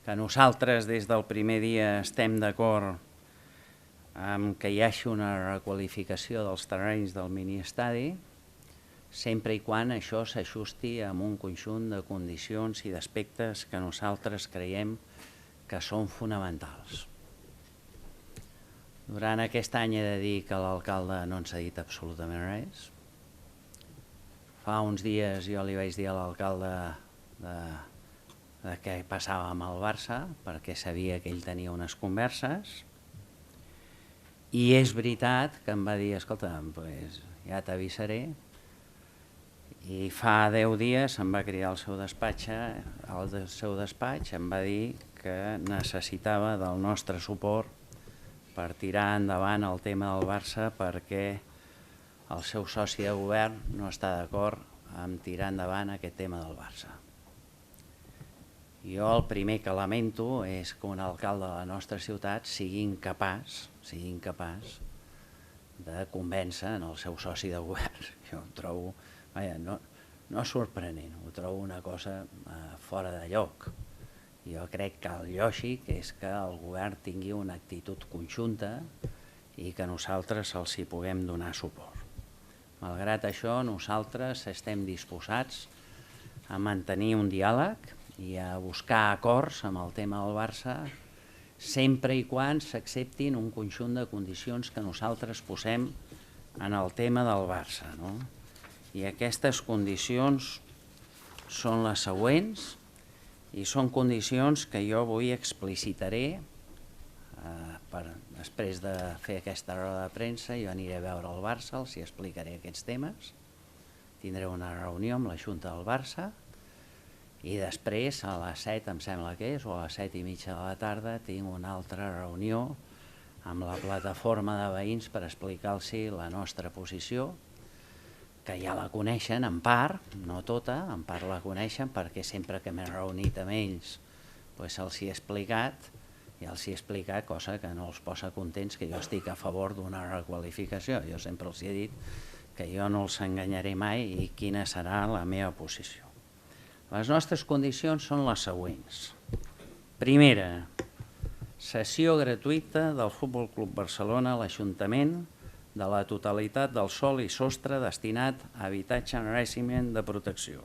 que nosaltres des del primer dia estem d'acord amb que hi hagi una requalificació dels terrenys del miniestadi, sempre i quan això s'ajusti amb un conjunt de condicions i d'aspectes que nosaltres creiem que són fonamentals. Durant aquest any he de dir que l'alcalde no ens ha dit absolutament res. Fa uns dies jo li vaig dir a l'alcalde de què passava amb el Barça, perquè sabia que ell tenia unes converses, i és veritat que em va dir, escolta, pues, ja t'avisaré, i fa 10 dies em va cridar al seu despatx, em va dir que necessitava del nostre suport per tirar endavant el tema del Barça, perquè el seu soci de govern no està d'acord amb tirar endavant aquest tema del Barça. Jo el primer que lamento és que un alcalde de la nostra ciutat sigui incapaç de convèncer el seu soci de govern. Jo ho trobo, no sorprenent, ho trobo una cosa fora de lloc. Jo crec que el lògic és que el govern tingui una actitud conjunta i que nosaltres els hi puguem donar suport. Malgrat això, nosaltres estem disposats a mantenir un diàleg i a buscar acords amb el tema del Barça, sempre i quan s'acceptin un conjunt de condicions que nosaltres posem en el tema del Barça. I aquestes condicions són les següents, i són condicions que jo avui explicitaré. Després de fer aquesta roda de premsa jo aniré a veure el Barça, els hi explicaré aquests temes, tindré una reunió amb la Junta del Barça i després a les 7, em sembla que és, o a les 7:30 de la tarda tinc una altra reunió amb la plataforma de veïns per explicar-los la nostra posició, que ja la coneixen en part, no tota, en part la coneixen perquè sempre que m'he reunit amb ells se'ls hi he explicat, cosa que no els posa contents, que jo estic a favor d'una requalificació. Jo sempre els he dit que jo no els enganyaré mai i quina serà la meva posició. Les nostres condicions són les següents. Primera, cessió gratuïta del Futbol Club Barcelona a l'Ajuntament de la totalitat del sòl i sostre destinat a habitatge en règim de protecció.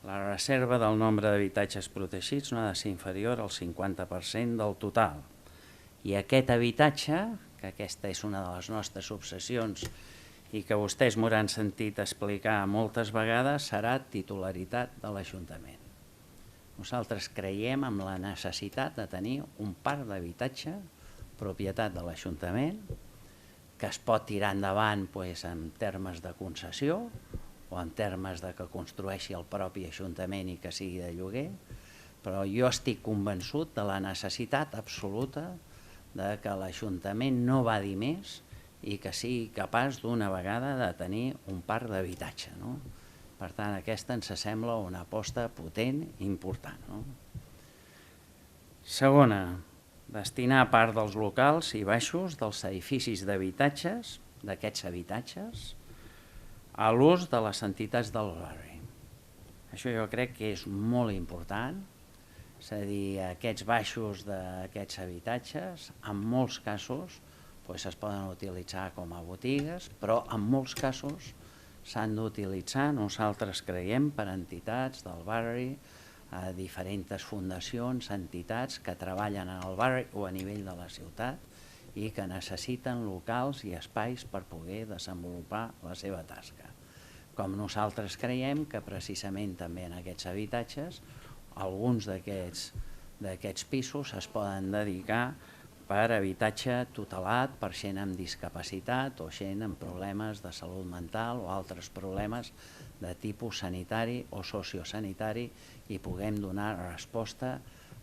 La reserva del nombre d'habitatges protegits no ha de ser inferior al 50% del total. I aquest habitatge, que aquesta és una de les nostres obsessions i que vostès m'ho han sentit explicar moltes vegades, serà titularitat de l'Ajuntament. Nosaltres creiem en la necessitat de tenir un parc d'habitatge, propietat de l'Ajuntament, que es pot tirar endavant en termes de concessió o en termes de que construeixi el propi Ajuntament i que sigui de lloguer, però jo estic convençut de la necessitat absoluta de que l'Ajuntament no badi més i que sigui capaç d'una vegada de tenir un parc d'habitatge. Per tant, aquesta ens sembla una aposta potent i important. Segona, destinar part dels locals i baixos dels edificis d'habitatges, d'aquests habitatges, a l'ús de les entitats del barri. Això jo crec que és molt important, és a dir, aquests baixos d'aquests habitatges, en molts casos, es poden utilitzar com a botigues, però en molts casos s'han d'utilitzar, nosaltres creiem, per entitats del barri, diferents fundacions, entitats que treballen en el barri o a nivell de la ciutat i que necessiten locals i espais per poder desenvolupar la seva tasca. Com nosaltres creiem que precisament també en aquests habitatges alguns d'aquests pisos es poden dedicar per habitatge tutelat per gent amb discapacitat o gent amb problemes de salut mental o altres problemes de tipus sanitari o sociosanitari i puguem donar resposta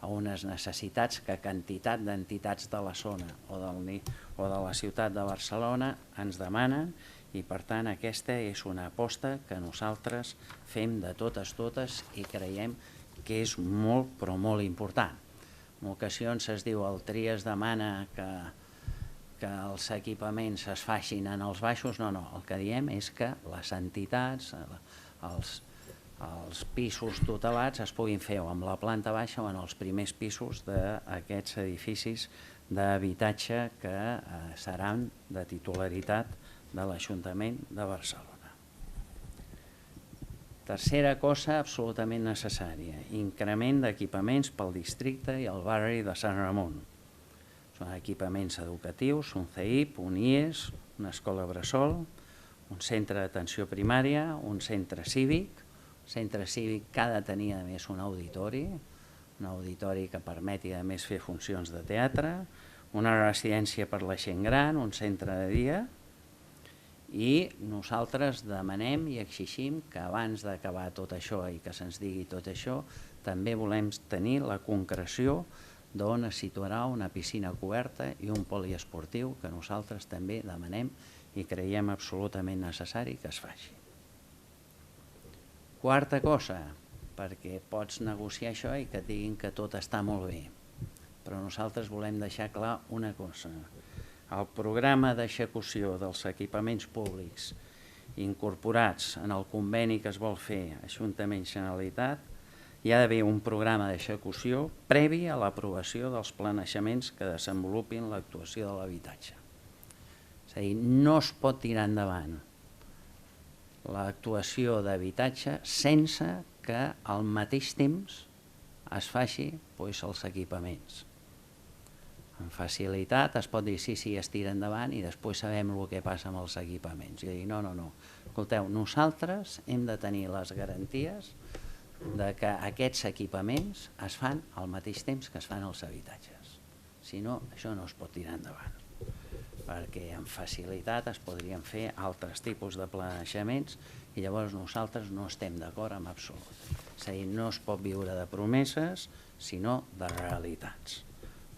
a unes necessitats que quantitat d'entitats de la zona o de la ciutat de Barcelona ens demanen i per tant aquesta és una aposta que nosaltres fem de totes i creiem que és molt però molt important. En ocasions es diu el Trias demana que els equipaments es facin en els baixos, no, el que diem és que les entitats, els pisos tutelats es puguin fer o amb la planta baixa o en els primers pisos d'aquests edificis d'habitatge que seran de titularitat de l'Ajuntament de Barcelona. Tercera cosa absolutament necessària, increment d'equipaments pel districte i el barri de Sant Ramon. Són equipaments educatius, un CEIP, un IES, una escola bressol, un centre d'atenció primària, un centre cívic que ha de tenir a més un auditori que permeti a més fer funcions de teatre, una residència per la gent gran, un centre de dia, i nosaltres demanem i exigim que abans d'acabar tot això i que se'ns digui tot això, també volem tenir la concreció d'on es situarà una piscina coberta i un poliesportiu que nosaltres també demanem i creiem absolutament necessari que es faci. Quarta cosa, perquè pots negociar això i que et diguin que tot està molt bé, però nosaltres volem deixar clar una cosa. El programa d'execució dels equipaments públics incorporats en el conveni que es vol fer Ajuntament-Generalitat, hi ha d'haver un programa d'execució previ a l'aprovació dels planejaments que desenvolupin l'actuació de l'habitatge. És a dir, no es pot tirar endavant l'actuació d'habitatge sense que al mateix temps es faci els equipaments. Amb facilitat es pot dir sí, es tira endavant i després sabem el que passa amb els equipaments. I dir, no. Escolteu, nosaltres hem de tenir les garanties de que aquests equipaments es fan al mateix temps que es fan els habitatges. Si no, això no es pot tirar endavant, perquè amb facilitat es podrien fer altres tipus de planejaments i llavors nosaltres no estem d'acord amb absolut. És a dir, no es pot viure de promeses, sinó de realitats.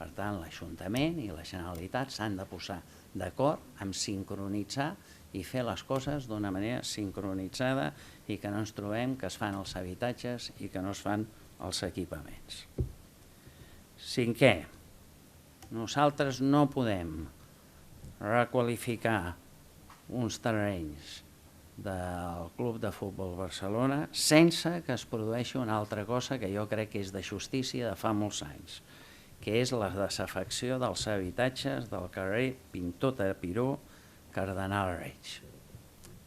Per tant, l'Ajuntament i la Generalitat s'han de posar d'acord en sincronitzar i fer les coses d'una manera sincronitzada i que no ens trobem que es fan els habitatges i que no es fan els equipaments. Cinquè, nosaltres no podem requalificar uns terrenys del Club de Futbol Barcelona sense que es produeixi una altra cosa que jo crec que és de justícia de fa molts anys, que és la desafecció dels habitatges del carrer Pintor Tapiró, Cardenal Reig.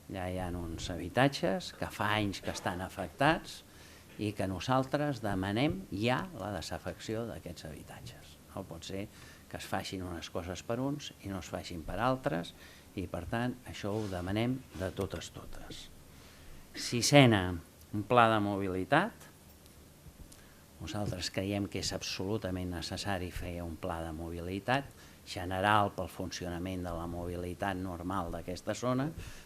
Allà hi ha uns habitatges que fa anys que estan afectats i que nosaltres demanem ja la desafecció d'aquests habitatges. No pot ser que es facin unes coses per uns i no es facin per altres i, per tant, això ho demanem de totes. Sisena, un pla de mobilitat. Nosaltres creiem que és absolutament necessari fer un pla de mobilitat general pel funcionament de la mobilitat normal d'aquesta zona,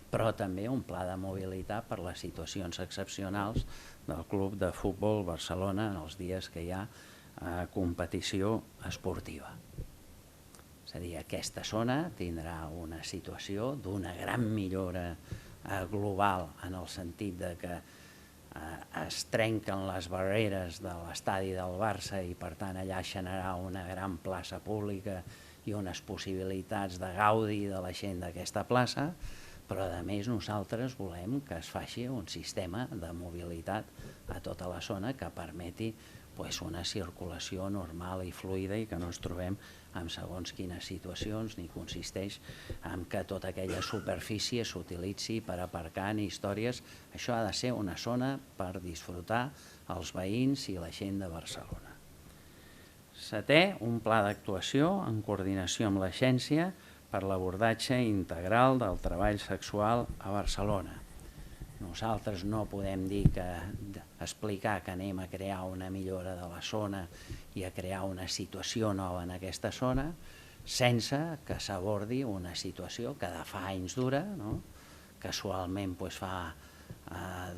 però també un pla de mobilitat per les situacions excepcionals del Club de Futbol Barcelona en els dies que hi ha competició esportiva. És a dir, aquesta zona tindrà una situació d'una gran millora global en el sentit que es trenquen les barreres de l'estadi del Barça i per tant allà generarà una gran plaça pública i unes possibilitats de gaudi de la gent d'aquesta plaça, però a més nosaltres volem que es faci un sistema de mobilitat a tota la zona que permeti una circulació normal i fluida i que no ens trobem en segons quines situacions ni consisteix en que tota aquella superfície s'utilitzi per aparcar ni històries. Això ha de ser una zona per disfrutar els veïns i la gent de Barcelona. Setè, un pla d'actuació en coordinació amb l'agència per l'abordatge integral del treball sexual a Barcelona. Nosaltres no podem explicar que anem a crear una millora de la zona i a crear una situació nova en aquesta zona sense que s'abordi una situació que de fa anys dura. Casualment fa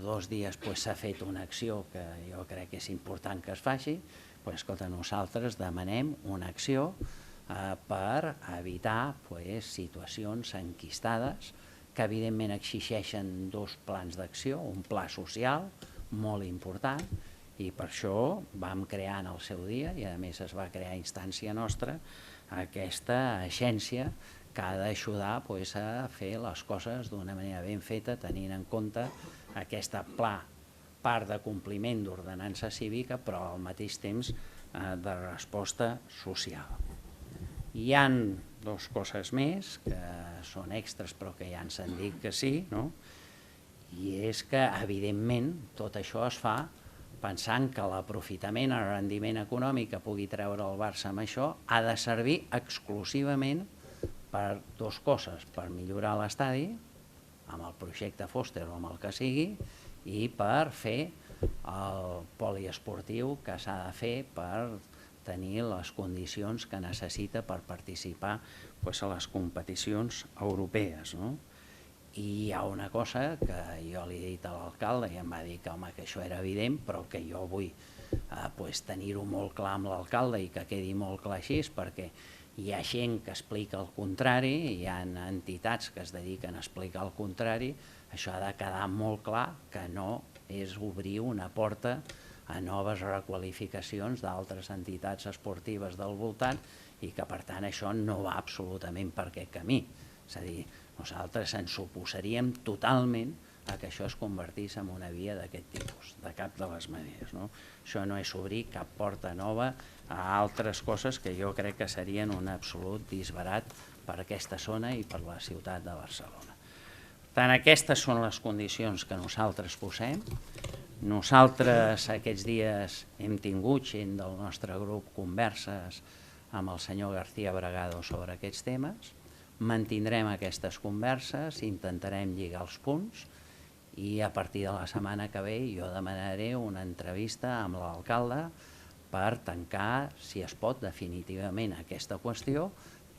2 dies s'ha fet una acció que jo crec que és important que es faci. Nosaltres demanem una acció per evitar situacions enquistades que evidentment exigeixen 2 plans d'acció, un pla social molt important i per això vam crear en el seu dia i a més es va crear a instància nostra aquesta agència que ha d'ajudar a fer les coses d'una manera ben feta tenint en compte aquest pla part de compliment d'ordenança cívica, però al mateix temps de resposta social. Hi han dues coses més que són extras però que ja ens han dit que sí, no? I és que, evidentment, tot això es fa pensant que l'aprofitament, el rendiment econòmic que pugui treure el Barça amb això ha de servir exclusivament per dues coses, per millorar l'estadi, amb el projecte Foster o amb el que sigui, i per fer el poliesportiu que s'ha de fer per tenir les condicions que necessita per participar a les competicions europees. I hi ha una cosa que jo li he dit a l'alcalde i em va dir que, home, que això era evident, però que jo vull tenir-ho molt clar amb l'alcalde i que quedi molt clar així, perquè hi ha gent que explica el contrari, hi ha entitats que es dediquen a explicar el contrari, això ha de quedar molt clar que no és obrir una porta a noves requalificacions d'altres entitats esportives del voltant i que, per tant, això no va absolutament per aquest camí. És a dir, nosaltres ens oposaríem totalment a que això es convertís en una via d'aquest tipus, de cap de les maneres. Això no és obrir cap porta nova a altres coses que jo crec que serien un absolut disbarat per aquesta zona i per la ciutat de Barcelona. Per tant, aquestes són les condicions que nosaltres posem. Nosaltres aquests dies hem tingut gent del nostre grup converses amb el senyor García Bragado sobre aquests temes. Mantindrem aquestes converses, intentarem lligar els punts i a partir de la setmana que ve jo demanaré una entrevista amb l'alcalde per tancar, si es pot, definitivament aquesta qüestió,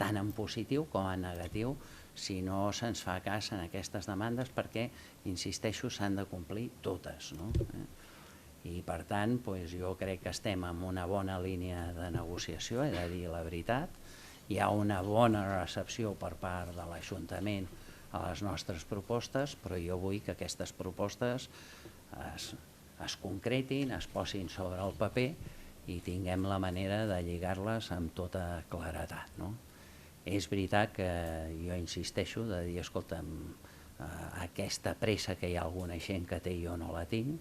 tant en positiu com en negatiu, si no se'ns fa cas en aquestes demandes, perquè, insisteixo, s'han de complir totes. I per tant, jo crec que estem en una bona línia de negociació, he de dir la veritat. Hi ha una bona recepció per part de l'Ajuntament a les nostres propostes, però jo vull que aquestes propostes es concretin, es posin sobre el paper i tinguem la manera de lligar-les amb tota claredat. És veritat que jo insisteixo de dir, escolta'm, aquesta pressa que hi ha alguna gent que té jo no la tinc,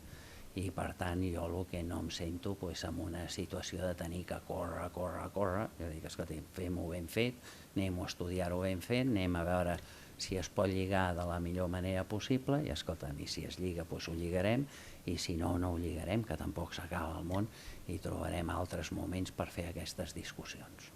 i per tant jo el que no em sento en una situació de tenir que córrer, jo dic, escolta, fem-ho ben fet, anem a estudiar-ho ben fet, anem a veure si es pot lligar de la millor manera possible i escolta'm, i si es lliga ho lligarem i si no, no ho lligarem, que tampoc s'acaba el món i trobarem altres moments per fer aquestes discussions.